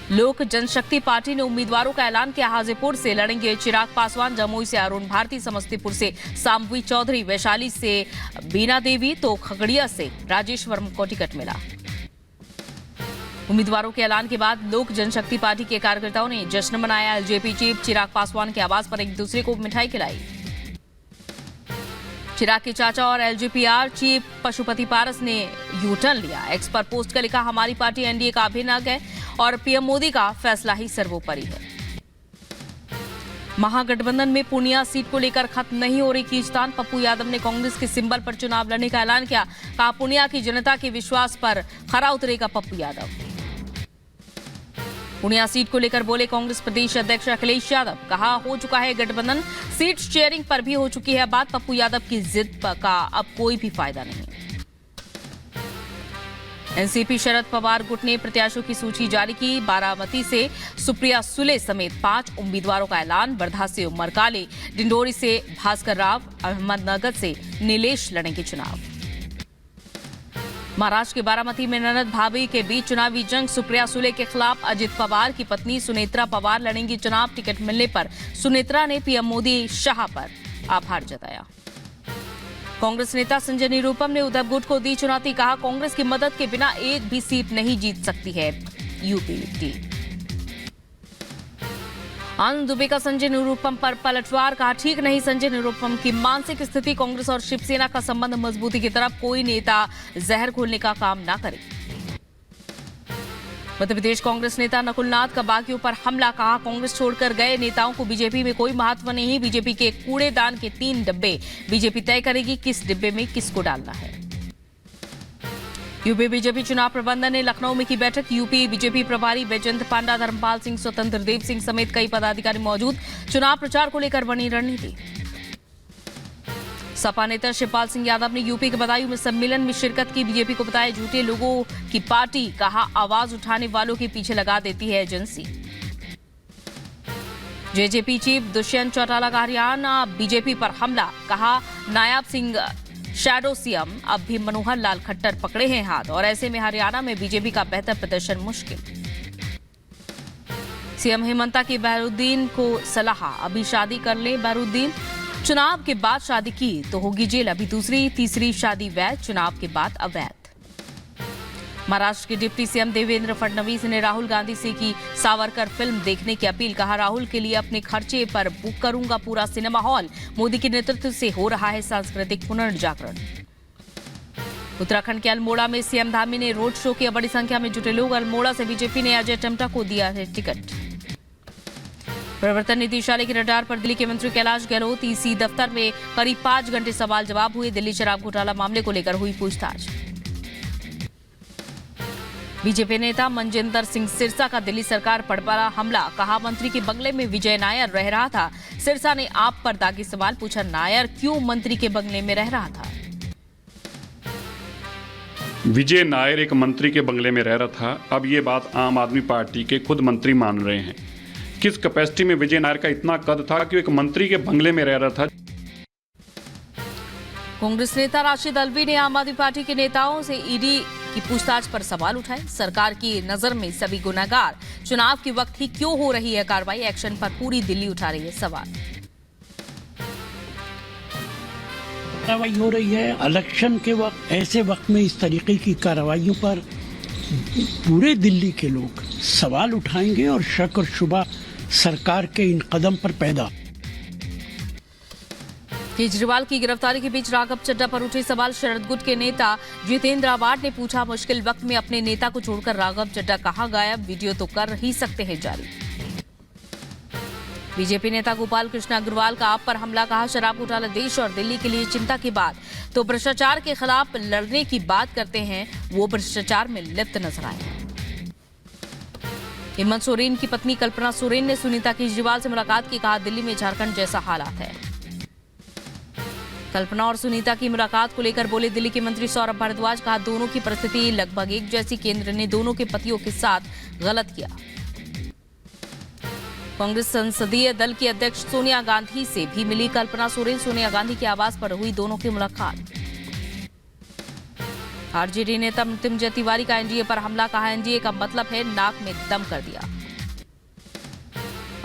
लोक जनशक्ति पार्टी ने उम्मीदवारों का ऐलान किया। हाजीपुर से लड़ेंगे चिराग पासवान, जमुई से अरुण भारती, समस्तीपुर से साम्वी चौधरी, वैशाली से बीना देवी तो खगड़िया से राजेश वर्मा को टिकट मिला। उम्मीदवारों के ऐलान के बाद लोक जनशक्ति पार्टी के कार्यकर्ताओं ने जश्न मनाया। एलजेपी चीफ चिराग पासवान के आवास पर एक दूसरे को मिठाई खिलाई। चिराग के चाचा और एलजेपीआर चीफ पशुपति पारस ने यू टर्न लिया। एक्स पर पोस्ट कर लिखा, हमारी पार्टी एनडीए का अभिन्न अंग है और पीएम मोदी का फैसला ही सर्वोपरि है। महागठबंधन में पूर्णिया सीट को लेकर खत्म नहीं हो रही खींचतान। पप्पू यादव ने कांग्रेस के सिंबल पर चुनाव लड़ने का ऐलान किया। कहा, पूर्णिया की जनता के विश्वास पर खरा उतरेगा पप्पू यादव। पूर्णिया सीट को लेकर बोले कांग्रेस प्रदेश अध्यक्ष अखिलेश यादव। कहा, हो चुका है गठबंधन, सीट शेयरिंग पर भी हो चुकी है बात। पप्पू यादव की जिद का अब कोई भी फायदा नहीं। एनसीपी शरद पवार गुट ने प्रत्याशियों की सूची जारी की। बारामती से सुप्रिया सुले समेत 5 उम्मीदवारों का ऐलान। वर्धा से उमर काले, डिंडोरी से भास्कर राव, अहमदनगर से नीलेश लड़ेंगे चुनाव। महाराष्ट्र के बारामती में ननद भाभी के बीच चुनावी जंग। सुप्रिया सुले के खिलाफ अजित पवार की पत्नी सुनेत्रा पवार लड़ेंगी चुनाव। टिकट मिलने पर सुनेत्रा ने पीएम मोदी शाह पर आभार जताया। कांग्रेस नेता संजय निरुपम ने उद्धव गुट को दी चुनौती। कहा, कांग्रेस की मदद के बिना एक भी सीट नहीं जीत सकती है यूपी टीम। आनंद दुबे का संजय निरुपम पर पलटवार। कहा, ठीक नहीं संजय निरुपम की मानसिक स्थिति। कांग्रेस और शिवसेना का संबंध मजबूती की तरफ, कोई नेता जहर घोलने का काम ना करे। मध्य प्रदेश कांग्रेस नेता नकुलनाथ का बागियों पर हमला। कहा, कांग्रेस छोड़कर गए नेताओं को बीजेपी में कोई महत्व नहीं। बीजेपी के कूड़ेदान के 3 डिब्बे, बीजेपी तय करेगी किस डिब्बे में किसको डालना है। यूपी बीजेपी चुनाव प्रबंधन ने लखनऊ में की बैठक। यूपी बीजेपी प्रभारी बैजयंत पांडा, धर्मपाल सिंह, स्वतंत्र देव सिंह समेत कई पदाधिकारी मौजूद। चुनाव प्रचार को लेकर बनी रणनीति। सपा नेता शिवपाल सिंह यादव ने यूपी के बदायूं में सम्मेलन में शिरकत की। बीजेपी को बताया झूठे लोगों की पार्टी। कहा, आवाज उठाने वालों के पीछे लगा देती है agency. JJP chief Dushyant Chautala का हरियाणा बीजेपी पर हमला। कहा, नायब सिंह शैडो सीएम अब भी मनोहर लाल खट्टर पकड़े हैं हाथ और ऐसे में हरियाणा में बीजेपी का बेहतर प्रदर्शन मुश्किल। सीएम हेमंता की बहरूद्दीन को सलाह, अभी शादी कर ले बहरूद्दीन, चुनाव के बाद शादी की तो होगी जेल। अभी दूसरी तीसरी शादी वैध, चुनाव के बाद अवैध। महाराष्ट्र के डिप्टी सीएम देवेंद्र फडणवीस ने राहुल गांधी से की सावरकर फिल्म देखने की अपील। कहा, राहुल के लिए अपने खर्चे पर बुक करूंगा पूरा सिनेमा हॉल। मोदी के नेतृत्व से हो रहा है सांस्कृतिक पुनर्जागरण। उत्तराखंड के अल्मोड़ा में सीएम धामी ने रोड शो किया। बड़ी संख्या में जुटे लोग। अल्मोड़ा से बीजेपी ने अजय टम्टा को दिया है टिकट। प्रवर्तन निदेशालय के रडार पर दिल्ली के मंत्री कैलाश गहलोत। ईसी दफ्तर में करीब 5 घंटे सवाल जवाब हुए। दिल्ली शराब घोटाला मामले को लेकर हुई पूछताछ। बीजेपी नेता मनजिंदर सिंह सिरसा का दिल्ली सरकार पर बड़ा हमला। कहा, मंत्री के बंगले में विजय नायर रह रहा था। सिरसा ने आप पर दागी सवाल पूछा, नायर क्यों मंत्री के बंगले में रह रहा था। विजय नायर एक मंत्री के बंगले में रह रहा था। अब ये बात आम आदमी पार्टी के खुद मंत्री मान रहे हैं। किस कैपेसिटी में विजय नायर का इतना कद था कि एक मंत्री के बंगले में रह रहा था। कांग्रेस नेता राशिद अल्वी ने आम आदमी पार्टी के नेताओं से ईडी की पूछताछ पर सवाल उठाए। सरकार की नजर में सभी गुनहगार, चुनाव के वक्त ही क्यों हो रही है कार्रवाई। एक्शन पर पूरी दिल्ली उठा रही है सवाल। कार्रवाई हो रही है इलेक्शन के वक्त, ऐसे वक्त में इस तरीके की कार्रवाइयों पर पूरे दिल्ली के लोग सवाल उठाएंगे और शक और शुबा सरकार के इन कदम पर पैदा। केजरीवाल की गिरफ्तारी के बीच राघव चड्ढा पर उठे सवाल। शरद गुट के नेता जितेंद्र आवाड ने पूछा, मुश्किल वक्त में अपने नेता को छोड़कर राघव चड्ढा कहां गायब, वीडियो तो कर ही सकते हैं जारी। बीजेपी नेता गोपाल कृष्ण अग्रवाल का आप पर हमला। कहा, शराब घोटाला देश और दिल्ली के लिए चिंता की बात, तो भ्रष्टाचार के खिलाफ लड़ने की बात करते हैं, वो भ्रष्टाचार में लिप्त नजर आए। हेमंत सोरेन की पत्नी कल्पना सोरेन ने सुनीता केजरीवाल से मुलाकात की। कहा, दिल्ली में झारखंड जैसा हालात है। कल्पना और सुनीता की मुलाकात को लेकर बोले दिल्ली के मंत्री सौरभ भारद्वाज। कहा, दोनों की परिस्थिति लगभग एक जैसी, केंद्र ने दोनों के पतियों के साथ गलत किया। कांग्रेस संसदीय दल की अध्यक्ष सोनिया गांधी से भी मिली कल्पना सोरेन। सोनिया गांधी के आवास पर हुई दोनों की मुलाकात। आरजेडी नेता मृत्युंजय तिवारी का एनडीए पर हमला। कहा, एनडीए का मतलब है नाक में दम कर दिया।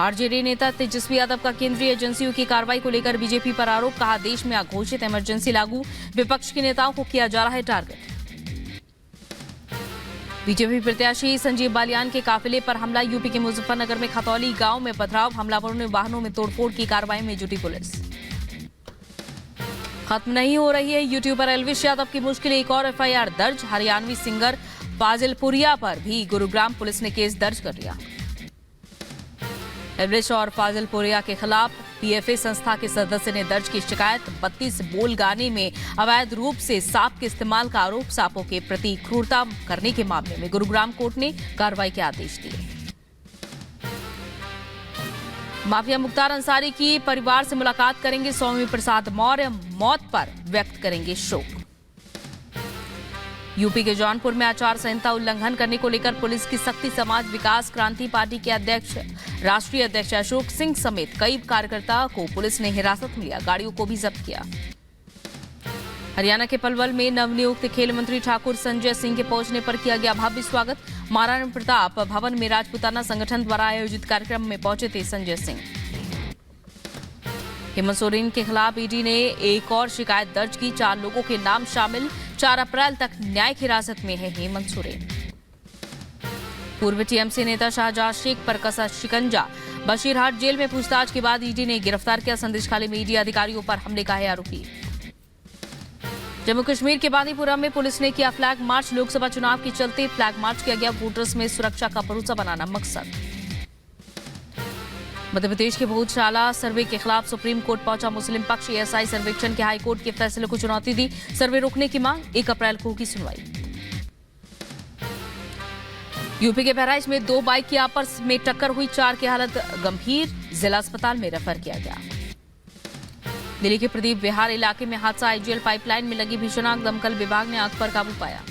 आरजेडी नेता तेजस्वी यादव का केंद्रीय एजेंसियों की कार्रवाई को लेकर बीजेपी पर आरोप, कहा देश में अघोषित इमरजेंसी लागू, विपक्ष के नेताओं को किया जा रहा है टारगेट। बीजेपी प्रत्याशी संजीव बालियान के काफिले पर हमला, यूपी के मुजफ्फरनगर में खतौली गांव में पथराव, हमलावरों ने वाहनों में तोड़फोड़ की, कार्रवाई में जुटी पुलिस। खत्म नहीं हो रही है यूट्यूबर एल्विश यादव की मुश्किल, एक और एफआईआर दर्ज, हरियाणवी सिंगर फाजिल पुरिया पर भी गुरुग्राम पुलिस ने केस दर्ज कर लिया। एल्विश और फाजिल पुरिया के खिलाफ पीएफए संस्था के सदस्य ने दर्ज की शिकायत, 32 बोल गाने में अवैध रूप से सांप के इस्तेमाल का आरोप, सांपों के प्रति क्रूरता करने के मामले में गुरुग्राम कोर्ट ने कार्रवाई के आदेश दिए। माफिया मुख्तार अंसारी की परिवार से मुलाकात करेंगे स्वामी प्रसाद मौर्य, मौत पर व्यक्त करेंगे शोक। यूपी के जौनपुर में आचार संहिता उल्लंघन करने को लेकर पुलिस की सख्ती, समाज विकास क्रांति पार्टी के अध्यक्ष राष्ट्रीय अध्यक्ष अशोक सिंह समेत कई कार्यकर्ताओं को पुलिस ने हिरासत में लिया, गाड़ियों को भी जब्त किया। हरियाणा के पलवल में नवनियुक्त खेल मंत्री ठाकुर संजय सिंह के पहुंचने पर किया गया भव्य स्वागत, महाराणा प्रताप भवन में राजपूताना संगठन द्वारा आयोजित कार्यक्रम में पहुंचे थे संजय सिंह। हेमंत सोरेन के खिलाफ ईडी ने एक और शिकायत दर्ज की, 4 लोगों के नाम शामिल, 4 अप्रैल तक न्यायिक हिरासत में है हेमंत सोरेन। पूर्व टीएमसी नेता शाहजहां शेख पर कसा शिकंजा, बशीरहाट जेल में पूछताछ के बाद ईडी ने गिरफ्तार किया, संदेशखाली में ईडी अधिकारियों पर हमले का है आरोपी। जम्मू कश्मीर के बांदीपुरा में पुलिस ने किया फ्लैग मार्च, लोकसभा चुनाव के चलते फ्लैग मार्च किया गया, वोटर्स में सुरक्षा का भरोसा बनाना मकसद। मध्य प्रदेश के भोजशाला सर्वे के खिलाफ सुप्रीम कोर्ट पहुंचा मुस्लिम पक्ष, एएसआई सर्वेक्षण के हाईकोर्ट के फैसले को चुनौती दी, सर्वे रोकने की मांग, 1 अप्रैल को होगी सुनवाई। यूपी के बहराइच में 2 बाइक की आपस में टक्कर हुई, 4 की हालत गंभीर, जिला अस्पताल में रेफर किया गया। दिल्ली के प्रदीप विहार इलाके में हादसा, आईजीएल पाइपलाइन में लगी भीषण आग, दमकल विभाग ने आग पर काबू पाया।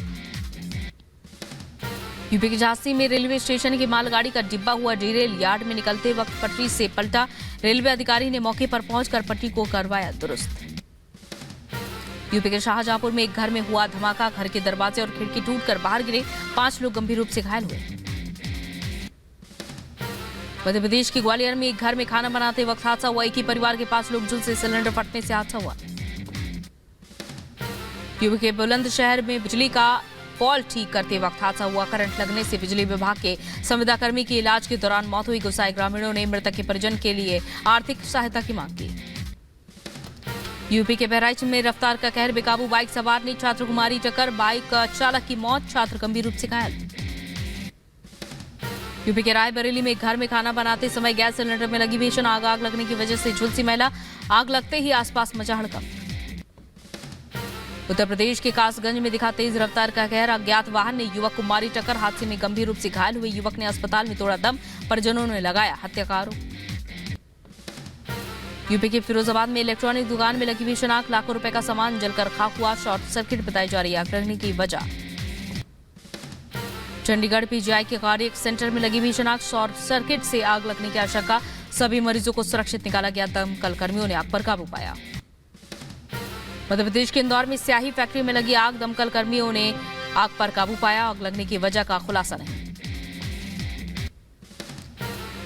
यूपी के झांसी में रेलवे स्टेशन की मालगाड़ी का डिब्बा हुआ डिरेल, यार्ड में निकलते वक्त पटरी से पलटा, रेलवे अधिकारी ने मौके पर पहुंचकर पटरी को करवाया दुरुस्त। यूपी के शाहजहांपुर में एक घर में हुआ धमाका, घर के दरवाजे और खिड़की टूटकर बाहर गिरे, 5 लोग गंभीर रूप से घायल हुए। मध्य प्रदेश के ग्वालियर में एक घर में खाना बनाते वक्त हादसा हुआ, एक ही परिवार के 5 लोग झुलसे, सिलेंडर फटने से हादसा हुआ। यूपी के बुलंदशहर में बिजली का फॉल्ट ठीक करते वक्त हादसा हुआ, करंट लगने से बिजली विभाग के संविदाकर्मी की इलाज के दौरान मौत हुई, गुस्साए ग्रामीणों ने मृतक के परिजन के लिए आर्थिक सहायता की मांग की। यूपी के बहराइच में रफ्तार का कहर, बेकाबू बाइक सवार ने छात्र को मारी टक्कर, बाइक चालक की मौत, छात्र गंभीर रूप से घायल। यूपी के रायबरेली में एक घर में खाना बनाते समय गैस सिलेंडर में लगी भीषण आग, आग लगने की वजह से झुलसी महिला, आग लगते ही आसपास मचा हड़कंप। उत्तर प्रदेश के कासगंज में दिखा तेज रफ्तार का कहर, अज्ञात वाहन ने युवक को मारी टक्कर, हादसे में गंभीर रूप से घायल हुए युवक ने अस्पताल में तोड़ा दम, परिजनों ने लगाया हत्या का आरोप। यूपी के फिरोजाबाद में इलेक्ट्रॉनिक दुकान में लगी भीषण आग, लाखों रुपए का सामान जलकर खाक हुआ, शॉर्ट सर्किट बताई जा रही आग लगने की वजह। चंडीगढ़ पीजीआई के कार्डियक सेंटर में लगी भीषण आग, शॉर्ट सर्किट से आग लगने की आशंका, सभी मरीजों को सुरक्षित निकाला गया, दमकल कर्मियों ने आग पर काबू पाया। मध्य प्रदेश के इंदौर में स्याही फैक्ट्री में लगी आग, दमकल कर्मियों ने आग पर काबू पाया, आग लगने की वजह का खुलासा नहीं।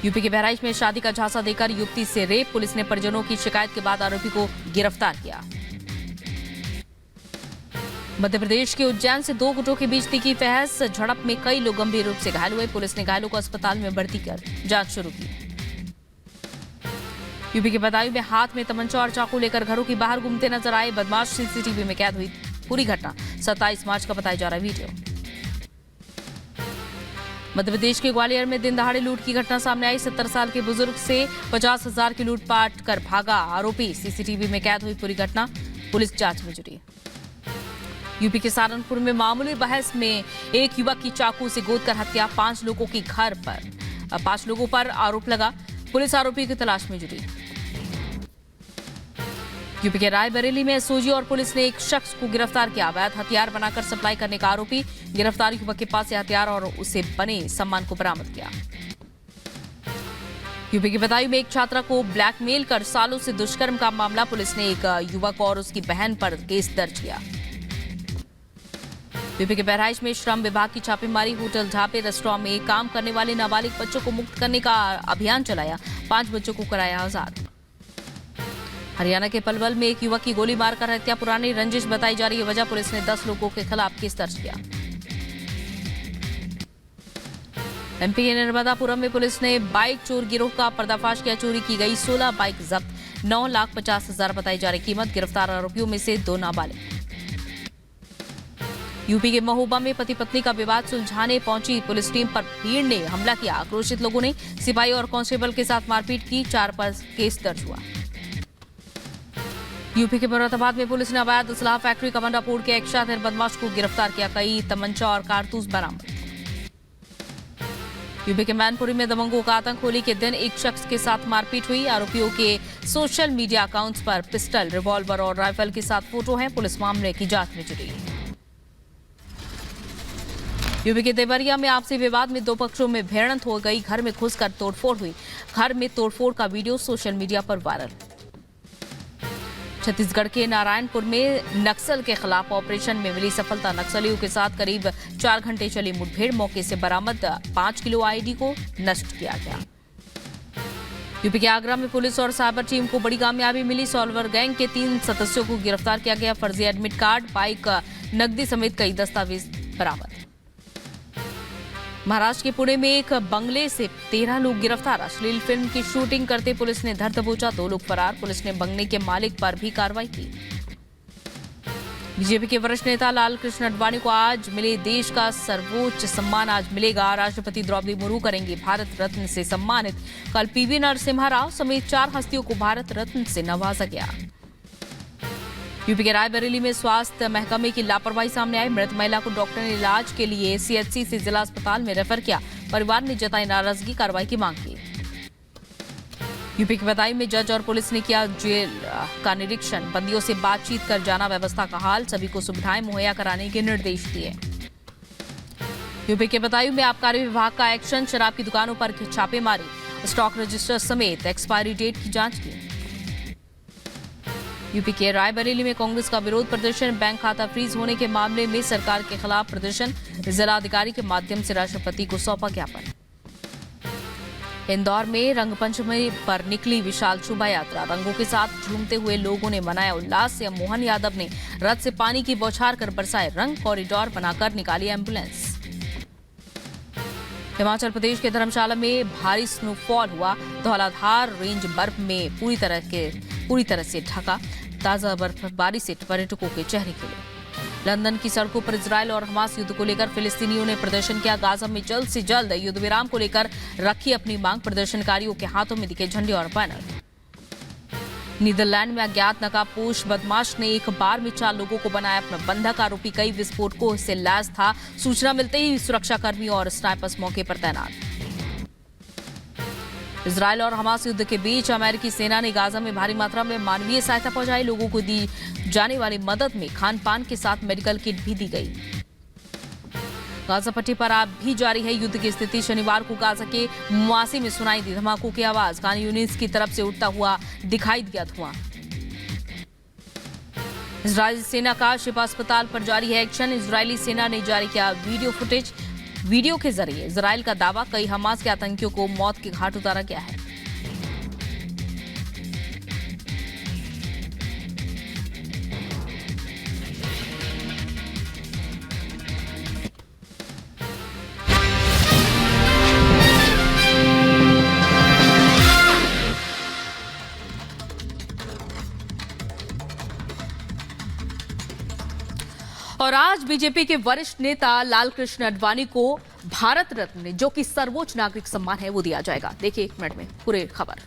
यूपी के बहराइच में शादी का झांसा देकर युवती से रेप, पुलिस ने परिजनों की शिकायत के बाद आरोपी को गिरफ्तार किया। मध्य प्रदेश के उज्जैन से 2 गुटों के बीच तीखी बहस, झड़प में कई लोग गंभीर रूप से घायल हुए, पुलिस ने घायलों को अस्पताल में भर्ती कर जांच शुरू की। यूपी के बदायूं में हाथ में तमंचा और चाकू लेकर घरों के बाहर घूमते नजर आए बदमाश, सीसीटीवी में कैद हुई पूरी घटना, 27 मार्च का बताया जा रहा है वीडियो। मध्य प्रदेश के ग्वालियर में दिन दहाड़े लूट की घटना सामने आई, 70 साल के बुजुर्ग से 50,000 की लूटपाट कर भागा आरोपी, सीसीटीवी में कैद हुई पूरी घटना, पुलिस जांच में जुटी। यूपी के सहारनपुर में मामूली बहस में एक युवक की चाकू से गोदकर हत्या, 5 लोगों पर आरोप लगा, पुलिस आरोपी की तलाश में जुटी। यूपी के रायबरेली में एसओजी और पुलिस ने एक शख्स को गिरफ्तार किया, अवैध हथियार बनाकर सप्लाई करने का आरोपी, गिरफ्तार युवक के पास से हथियार और उसे बने सामान को बरामद किया। यूपी के बदायूं में एक छात्रा को ब्लैकमेल कर सालों से दुष्कर्म का मामला, पुलिस ने एक युवक और उसकी बहन पर केस दर्ज किया। यूपी के बहराइच में श्रम विभाग की छापेमारी, होटल, ढाबे, रेस्टोरेंट में काम करने वाले नाबालिग बच्चों को मुक्त करने का अभियान चलाया, 5 बच्चों को कराया आजाद। हरियाणा के पलवल में एक युवक की गोली मारकर हत्या, पुरानी रंजिश बताई जा रही है वजह, पुलिस ने 10 लोगों के खिलाफ केस दर्ज किया। एमपी के नर्मदापुरम में पुलिस ने बाइक चोर गिरोह का पर्दाफाश किया, चोरी की गई 16 बाइक जब्त, 9,50,000 बताई जा रही कीमत, गिरफ्तार आरोपियों में से 2 नाबालिग। यूपी के महोबा में पति पत्नी का विवाद सुलझाने पहुंची पुलिस टीम पर भीड़ ने हमला किया, आक्रोशित लोगों ने सिपाही और कांस्टेबल के साथ मारपीट की, 4 पर केस दर्ज हुआ। यूपी के मुरादाबाद में पुलिस ने अवैध असलाह फैक्ट्री कमंडापुर के एक शातिर बदमाश को गिरफ्तार किया, कई तमंचा और कारतूस बरामद। यूपी के मैनपुरी में दबंगों का आतंक, होली के दिन एक शख्स के साथ मारपीट हुई, आरोपियों के सोशल मीडिया अकाउंट्स पर पिस्टल, रिवॉल्वर और राइफल के साथ फोटो है, पुलिस मामले की जांच में जुटी। यूपी के देवरिया में आपसी विवाद में 2 पक्षों में भिड़ंत हो गई, घर में घुसकर तोड़फोड़ हुई, घर में तोड़फोड़ का वीडियो सोशल मीडिया पर वायरल। छत्तीसगढ़ के नारायणपुर में नक्सल के खिलाफ ऑपरेशन में मिली सफलता, नक्सलियों के साथ करीब 4 घंटे चली मुठभेड़, मौके से बरामद 5 किलो आईडी को नष्ट किया गया। यूपी के आगरा में पुलिस और साइबर टीम को बड़ी कामयाबी मिली, सॉल्वर गैंग के 3 सदस्यों को गिरफ्तार किया गया, फर्जी एडमिट कार्ड, बाइक, नकदी समेत कई दस्तावेज बरामद। महाराष्ट्र के पुणे में एक बंगले से 13 लोग गिरफ्तार, अश्लील फिल्म की शूटिंग करते पुलिस ने धर दबोचा, 2 लोग फरार, पुलिस ने बंगले के मालिक पर भी कार्रवाई की। बीजेपी के वरिष्ठ नेता लाल कृष्ण आडवाणी को आज मिले देश का सर्वोच्च सम्मान, आज मिलेगा, राष्ट्रपति द्रौपदी मुर्मू करेंगे भारत रत्न से सम्मानित। कल पीवी नरसिम्हा राव समेत 4 हस्तियों को भारत रत्न से नवाजा गया। यूपी के रायबरेली में स्वास्थ्य महकमे की लापरवाही सामने आई, मृत महिला को डॉक्टर ने इलाज के लिए सीएचसी से जिला अस्पताल में रेफर किया, परिवार ने जताई नाराजगी, कार्रवाई की मांग की। यूपी के बदायूं में जज और पुलिस ने किया जेल का निरीक्षण, बंदियों से बातचीत कर जाना व्यवस्था का हाल, सभी को सुविधाएं मुहैया कराने के निर्देश दिए। यूपी के बदायूं में आबकारी विभाग का एक्शन, शराब की दुकानों पर छापेमारी, स्टॉक रजिस्टर समेत एक्सपायरी डेट की जांच की। यूपी के रायबरेली में कांग्रेस का विरोध प्रदर्शन, बैंक खाता फ्रीज होने के मामले में सरकार के खिलाफ प्रदर्शन, जिलाधिकारी के माध्यम से राष्ट्रपति को सौंपा ज्ञापन। इंदौर में रंगपंचमी पर निकली विशाल शोभा यात्रा, रंगों के साथ झूमते हुए लोगों ने मनाया उल्लास। मोहन यादव ने रथ से पानी की बौछार कर बरसाए रंग, कॉरिडोर बनाकर निकाली एम्बुलेंस। हिमाचल प्रदेश के धर्मशाला में भारी स्नोफॉल हुआ, धौलाधार रेंज बर्फ में पूरी तरह से ढका, ताजा बर्फबारी से पर्यटकों के चेहरे खिले। लंदन की सड़कों पर इजरायल और हमास युद्ध को लेकर फिलिस्तीनियों ने प्रदर्शन किया, गाजा में जल्द से जल्द युद्ध विराम को लेकर रखी अपनी मांग, प्रदर्शनकारियों के हाथों में दिखे झंडे और बैनर। नीदरलैंड में अज्ञात नकाबपोश बदमाश ने एक बार में 4 लोगों को बनाया अपना बंधक, आरोपी कई विस्फोटकों से लैस था, सूचना मिलते ही सुरक्षाकर्मी और स्नाइपर्स मौके पर तैनात। इजरायल और हमास युद्ध के बीच अमेरिकी सेना ने गाजा में भारी मात्रा में मानवीय सहायता पहुंचाई, लोगों को दी जाने वाली मदद में खान पान के साथ मेडिकल किट भी दी गई। गाजा पट्टी पर अब भी जारी है युद्ध की स्थिति, शनिवार को गाजा के मुआसी में सुनाई दी धमाकों की आवाज, खान यूनिस की तरफ से उड़ता हुआ दिखाई दिया धुआं। इजरायली सेना का शिफा अस्पताल पर जारी है एक्शन, इजरायली सेना ने जारी किया वीडियो फुटेज, वीडियो के जरिए इजरायल का दावा, कई हमास के आतंकियों को मौत के घाट उतारा गया है। और आज बीजेपी के वरिष्ठ नेता लालकृष्ण आडवाणी को भारत रत्न, जो कि सर्वोच्च नागरिक सम्मान है, वो दिया जाएगा। देखिए 1 मिनट में पूरी खबर।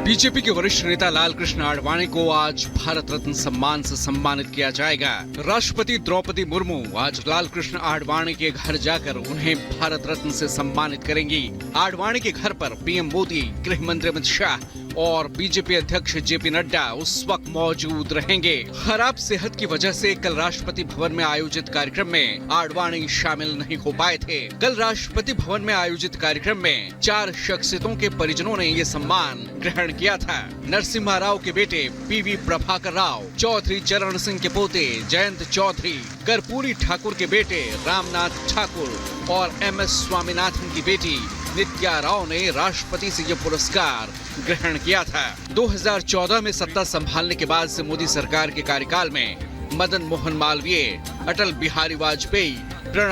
बीजेपी के वरिष्ठ नेता लालकृष्ण आडवाणी को आज भारत रत्न सम्मान से सम्मानित किया जाएगा। राष्ट्रपति द्रौपदी मुर्मू आज लालकृष्ण आडवाणी के घर जाकर उन्हें भारत रत्न से सम्मानित करेंगी। आडवाणी के घर पर पीएम मोदी, गृह मंत्री अमित शाह और बीजेपी अध्यक्ष जेपी नड्डा उस वक्त मौजूद रहेंगे। खराब सेहत की वजह से कल राष्ट्रपति भवन में आयोजित कार्यक्रम में आडवाणी शामिल नहीं हो पाए थे। कल राष्ट्रपति भवन में आयोजित कार्यक्रम में 4 शख्सियतों के परिजनों ने ये सम्मान ग्रहण किया था। नरसिम्हा राव के बेटे पीवी प्रभाकर राव, चौधरी चरण सिंह के पोते जयंत चौधरी, कर्पूरी ठाकुर के बेटे रामनाथ ठाकुर और MS स्वामीनाथन की बेटी नित्या राव ने राष्ट्रपति से यह पुरस्कार ग्रहण किया था। 2014 में सत्ता संभालने के बाद से मोदी सरकार के कार्यकाल में मदन मोहन मालवीय, अटल बिहारी वाजपेयी,